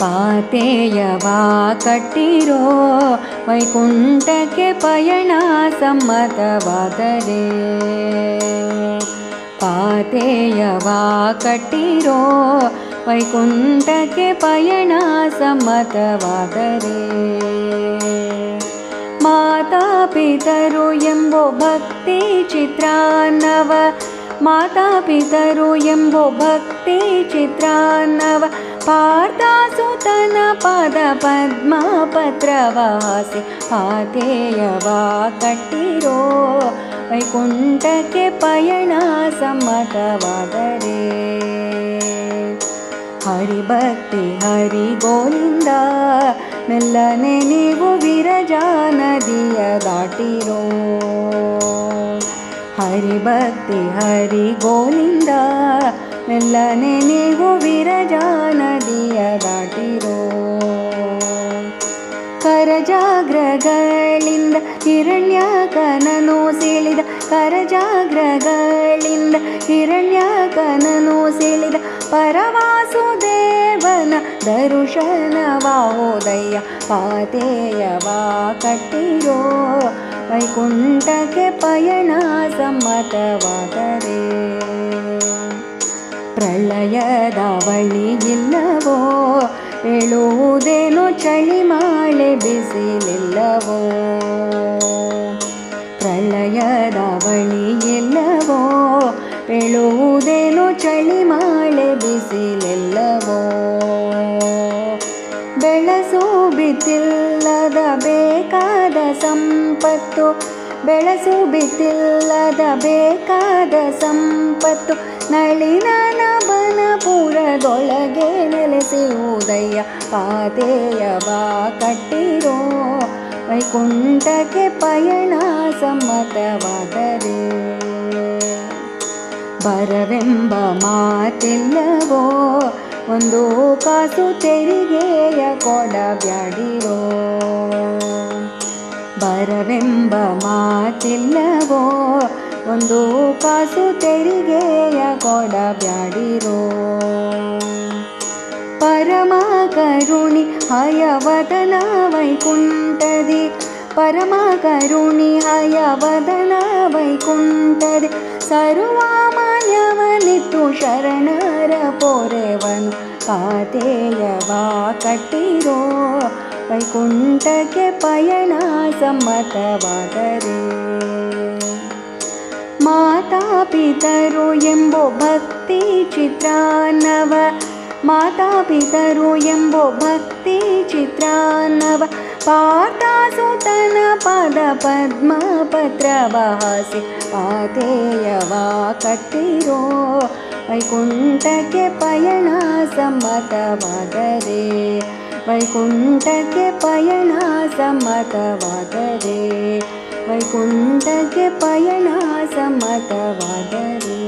ಪಾತೇಯವಾ ಕಟ್ಟಿರೋ ವೈಕುಂಠಕ್ಕೆ ಪಯಣ ಸಮ್ಮತವಾದರೆ ಪಾತೇಯವಾ ಕಟ್ಟಿರೋ ವೈಕುಂಠಕ್ಕೆ ಪಯಣ ಸಮ್ಮತವಾದರೆ ಮಾತಾಪಿತರು ಎಂಬೋ ಭಕ್ತಿ ಚಿತ್ರಾನ್ನವ ಮಾತಾಪಿತರು ಎಂಬೋ ಭಕ್ತಿ ಚಿತ್ರಾನ್ನವ ಪಾರ್ಥಸುತನ ಪದ ಪದ್ಮ ಪತ್ರವಾಸಿ ಪಾತೇಯವಾ ಕಟ್ಟಿರೋ ವೈಕುಂಠಕ್ಕೆ ಪಯಣ ಸಮ್ಮತವಾದರೆ ಹರಿಭಕ್ತಿ ಹರಿಗೋವಿಂದ ಮೆಲ್ಲನೆ ನೀವು ವಿರಜಾ ನದಿಯ ದಾಟಿರೋ ಹರಿಭಕ್ತಿ ಹರಿಗೋವಿಂದ ಮೆಲ್ಲನೆ ನೀವು ವಿರಜಾ ನದಿಯ ದಾಟಿರೋ ಕರಜಾಗ್ರಗಳಿಂದ ಹಿರಣ್ಯಕನನು ಸೆಳೆದ ಕರಜಾಗ್ರಗಳಿಂದ ಹಿರಣ್ಯಕನನು ಸೆಳೆದ ಪರವಾಸುದೇವನ ದರುಶನವಾದಯ್ಯ ಪಾತೇಯವಾ ಕಟ್ಟಿರೋ ವೈಕುಂಠಕ್ಕೆ ಪಯಣ ಸಮ್ಮತವಾದರೆ ಪ್ರಳಯದ ಬಳಿಯಿಲ್ಲವೋ ಹೇಳುವುದೇನು ಚಳಿ ಮಳೆ ಬಿಸಿಲಿಲ್ಲವೋ ಪ್ರಳಯದ ಬಳಿಯಿಲ್ಲವೋ ಹೇಳುವುದೇನು ಚಳಿ ಮಳೆ ಬಿಸಿಲಿಲ್ಲವೋ ಬೆಳಸು ಬಿತ್ತಿಲ್ಲದ ಬೇಕಾದ ಸಂಪತ್ತು ಬೆಳಸು ಬಿತ್ತಿಲ್ಲದ ಬೇಕಾದ ಸಂಪತ್ತು ನಳಿನನ ಬನಪುರದೊಳಗೆ ನೆಲೆಸುವುದಯ್ಯ ಪಾತೇಯವಾ ಕಟ್ಟಿರೋ ವೈಕುಂಠಕ್ಕೆ ಪಯಣ ಸಮ್ಮತವಾದರೆ ಬರವೆಂಬ ಮಾತಿಲ್ಲವೋ ಒಂದು ಕಾಸು ತೆರಿಗೆಯ ಕೊಡಬ್ಯಾಡಿರೋ ಬರವೆಂಬ ಮಾತಿಲ್ಲವೋ ಒಂದು ಕಾಸು ತೆರಿಗೆಯ ಕೊಡಬ್ಯಾಡಿರೋ ಪರಮ ಕರುಣಿ ಹಯವದನ ವೈಕುಂಠದಿ ಪರಮ ಕರುಣಿ ಹಯವದನ ವೈಕುಂಠದಿ ಸರ್ವಮಾನ್ಯವನಿತ್ತು ಶರಣರ ಪೊರೆವನು ಪಾತೇಯವಾ ಕಟ್ಟಿರೋ ವೈಕುಂಠಕ್ಕೆ ಪಯಣ ಸಮ್ಮತವಾದರೆ ಮಾತಾಪಿತರು ಎಂಬೋ ಭಕ್ತಿ ಚಿತ್ರಾನ್ನವ ಮಾತಾಪಿತರು ಎಂಬೋ ಭಕ್ತಿ ಚಿತ್ರಾನ್ನವ ಪಾರ್ಥಸುತನ ಪದ ಪದ್ಮ ಪತ್ರವಾಸಿ ಪಾತೇಯವಾ ಕಟ್ಟಿರೋ ವೈಕುಂಠಕ್ಕೆ ಪಯಣ ಸಮ್ಮತವಾದರೆ ವೈಕುಂಠಕ್ಕೆ ಪಯಣ ಸಮ್ಮತವಾದರೆ ವೈಕುಂಠಕ್ಕೆ ಪಯಣ ಸಮ್ಮತವಾದರೆ